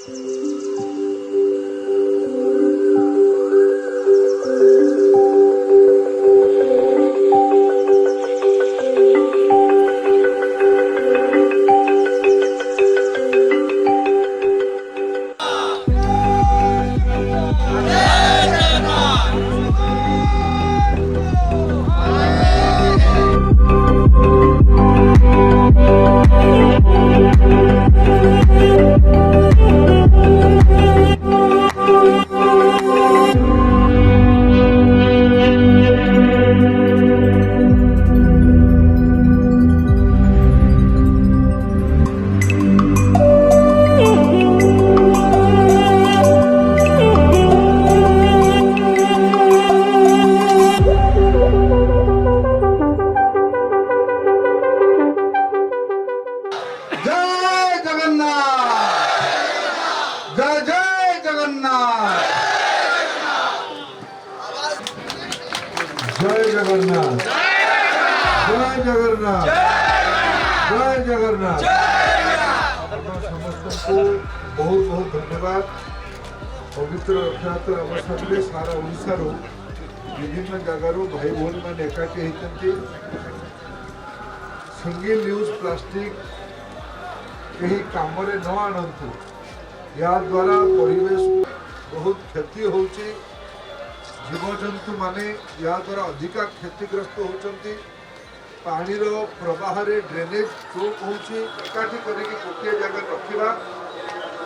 जय जगन्नाथ, जय जगन्नाथ, जय जगन्नाथ। समस्त को बहुत बहुत धन्यवाद। पवित्र रथयात्रा अवसर में सारा ओडिशा विभिन्न जगार भाई भौणी मैंने एकाठी होती सिंगल यूज प्लास्टिक कहीं काम न आणतु या द्वारा परिवेश बहुत क्षति होची। जीवजंतु माने या द्वारा अधिका क्षतिग्रस्त होती। पानी प्रवाह ड्रेनेज चोक होची। एकाठी करके गोटे जगह रखा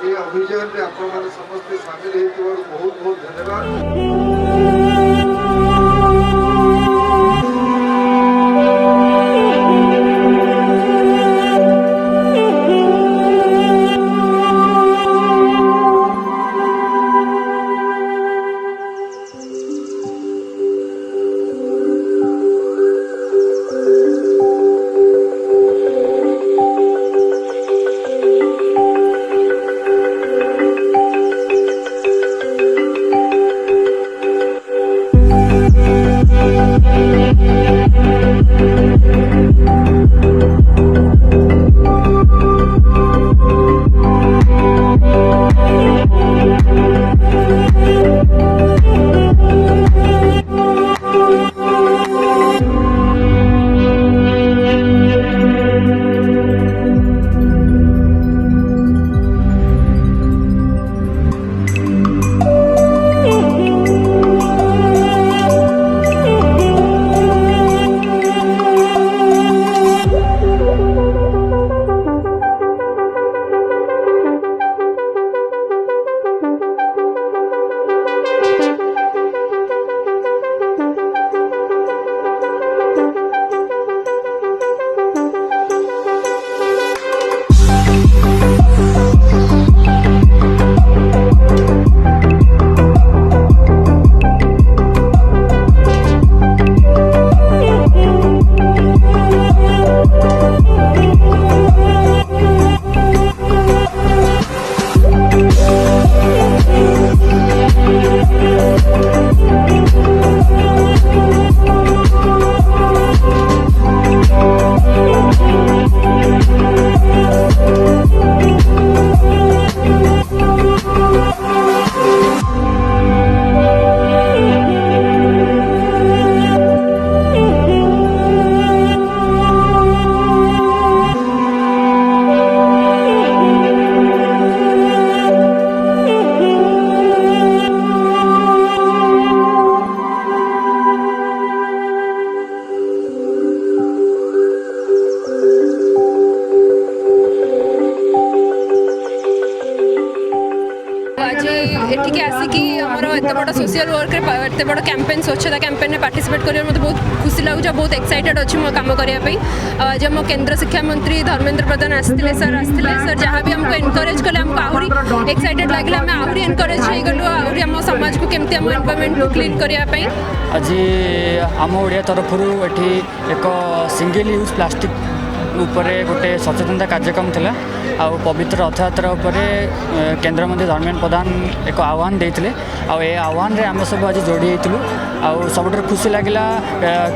ये अभियान में आपण समस्ते सामिल होती बहुत बहुत धन्यवाद। एठिक आसिकी आमर एत बड़ सोशल वर्क एत बड़ कैंपेन स्वच्छता कैंपेन में पार्टिसिपेट कर मत बहुत खुशी लगुच बहुत एक्साइटेड अच्छी मो कम करने आज आम केंद्र शिक्षा मंत्री धर्मेंद्र प्रधान आसते सर जहाँ भी हमको एनकरेज कले हमको आहरी एक्साइटेड लगे आम आहरी एनकरेज हो गलु आहरी आम समाज को केमती आम एनवायरनमेंट को क्लीन करने आज आम ओडिया तरफ एक सिंगल यूज प्लास्टिक उपरे गोटे सचेतनता कार्यक्रम थिला आ पवित्र रथयात्रा उपरे केंद्रमंत्री धर्मेंद्र प्रधान एक आह्वान देते ए आह्वान रे आम सब आज जोड़ी होइतलु आ सबुठ खुशी लगिला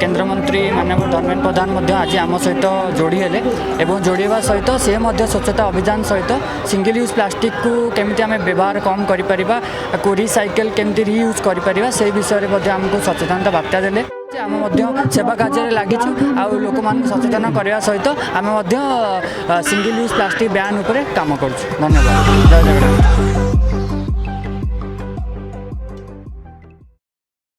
केंद्रमंत्री माननीय धर्मेंद्र प्रधान मध्य आज आम सहित जोड़ी हेले एवं जोड़वा सहित से मध्य स्वच्छता अभियान सहित सिंगल यूज प्लास्टिक को केमती आम व्यवहार कम करिपरिबा को रिसाइकल केमती रियूज करिपरिबा से विषय में आमको सचेतनता बार्ता देले आम सेवा कार्य लगिचु आ लोक मान सचेतन करने सहित आम सिंगल यूज प्लास्टिक बैन उपरे काम करुँ। धन्यवाद। जय जगन्नाथ।